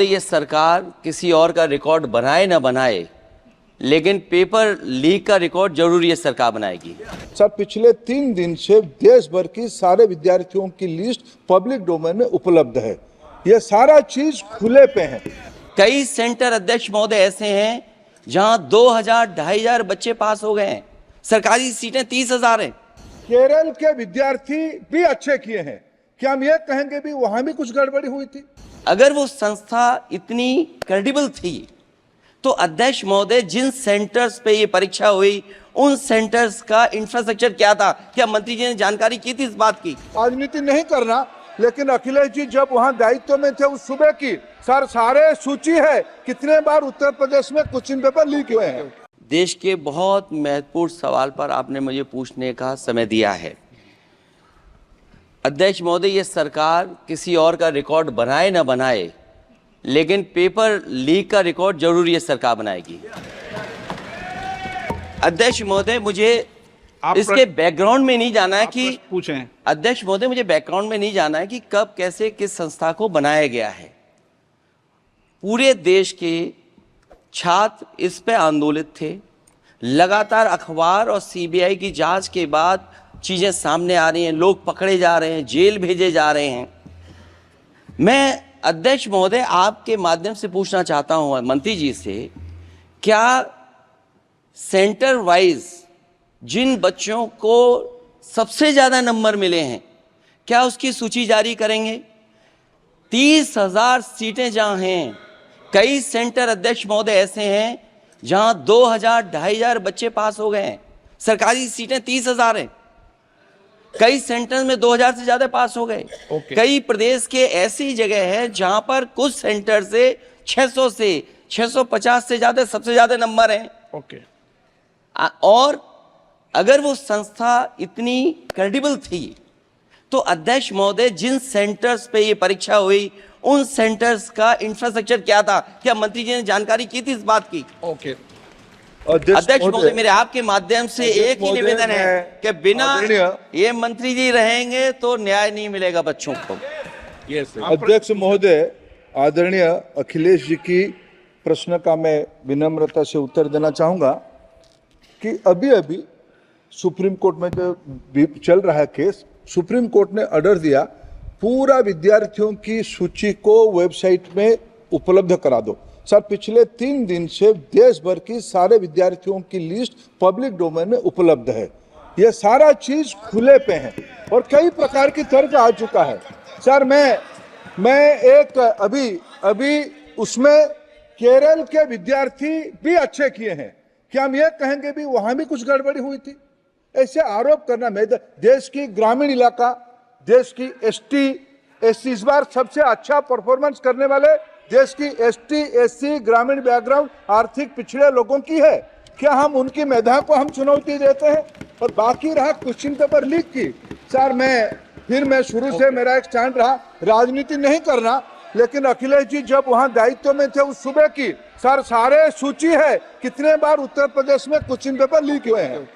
ये सरकार किसी और का रिकॉर्ड बनाए ना बनाए, लेकिन पेपर लीक का रिकॉर्ड जरूर ये सरकार बनाएगी। सर, पिछले 3 दिन से देश भर की सारे विद्यार्थियों की लिस्ट पब्लिक डोमेन में उपलब्ध है। ये सारा चीज खुले पे है। कई सेंटर अध्यक्ष महोदय ऐसे हैं जहां 2000-2500 बच्चे पास हो गए हैं। सरकारी सीटें 30,000 हैं। केरल के विद्यार्थी भी अच्छे किए हैं। क्या हम ये कहेंगे भी वहां भी कुछ गड़बड़ी हुई थी? अगर वो संस्था इतनी क्रेडिबल थी तो अध्यक्ष महोदय जिन सेंटर्स पे ये परीक्षा हुई उन सेंटर्स का इंफ्रास्ट्रक्चर क्या था? क्या मंत्री जी ने जानकारी की थी इस बात की? राजनीति नहीं करना, लेकिन अखिलेश जी जब वहां दायित्व में थे उस सूबे की सर सारे सूची है कितने बार उत्तर प्रदेश में क्वेश्चन पेपर लीक हुए हैं। देश के बहुत महत्वपूर्ण सवाल पर आपने मुझे पूछने का समय दिया है। अध्यक्ष महोदय, ये सरकार किसी और का रिकॉर्ड बनाए ना बनाए, लेकिन पेपर लीक का रिकॉर्ड जरूर ये सरकार बनाएगी। अध्यक्ष महोदय, मुझे इसके बैकग्राउंड में नहीं जाना है कि पूछें। अध्यक्ष महोदय, मुझे बैकग्राउंड में नहीं जाना है कि कब कैसे किस संस्था को बनाया गया है। पूरे देश के छात्र इस पे आंदोलित थे। लगातार अखबार और सीबीआई की जांच के बाद चीजें सामने आ रही हैं, लोग पकड़े जा रहे हैं, जेल भेजे जा रहे हैं। मैं अध्यक्ष महोदय आपके माध्यम से पूछना चाहता हूं मंत्री जी से, क्या सेंटर वाइज जिन बच्चों को सबसे ज्यादा नंबर मिले हैं क्या उसकी सूची जारी करेंगे? 30,000 सीटें जहां हैं, कई सेंटर अध्यक्ष महोदय ऐसे हैं जहां 2000-2500 बच्चे पास हो गए हैं। सरकारी सीटें 30,000 हैं। कई सेंटर में 2000 से ज्यादा पास हो गए। कई प्रदेश के ऐसी जगह है जहां पर कुछ सेंटर से 600 से 650 से ज्यादा सबसे ज्यादा नंबर हैं। और अगर वो संस्था इतनी क्रेडिबल थी तो अध्यक्ष महोदय जिन सेंटर्स पे ये परीक्षा हुई उन सेंटर्स का इंफ्रास्ट्रक्चर क्या था? क्या मंत्री जी ने जानकारी की थी इस बात की? अध्यक्ष महोदय, मेरे आपके माध्यम से एक ही निवेदन है कि बिना ये मंत्री जी रहेंगे तो न्याय नहीं मिलेगा बच्चों को। अध्यक्ष महोदय, आदरणीय अखिलेश जी की प्रश्न का मैं विनम्रता से उत्तर देना चाहूंगा कि अभी सुप्रीम कोर्ट में जो चल रहा है केस, सुप्रीम कोर्ट ने ऑर्डर दिया पूरा विद्यार्थियों की सूची को वेबसाइट में उपलब्ध करा दो। सर, पिछले 3 दिन से देश भर की सारे विद्यार्थियों की लिस्ट पब्लिक डोमेन में उपलब्ध है। ये सारा चीज खुले पे है और कई प्रकार की तर्क आ चुका है। सर, मैं एक अभी उसमें केरल के विद्यार्थी भी अच्छे किए हैं। क्या हम ये कहेंगे भी वहां भी कुछ गड़बड़ी हुई थी? ऐसे आरोप करना, मैं देश की ग्रामीण इलाका, देश की एसटी एससी इस बार सबसे अच्छा परफॉर्मेंस करने वाले देश की एसटी एससी ग्रामीण बैकग्राउंड आर्थिक पिछड़े लोगों की है। क्या हम उनकी मेधा को हम चुनौती देते हैं? और बाकी रहा क्वेश्चन पेपर लीक की, सर मैं शुरू से मेरा एक स्टैंड रहा, राजनीति नहीं करना, लेकिन अखिलेश जी जब वहां दायित्व में थे उस सूबे की सर सारे सूची है कितने बार उत्तर प्रदेश में क्वेश्चन पेपर लीक हुए हैं।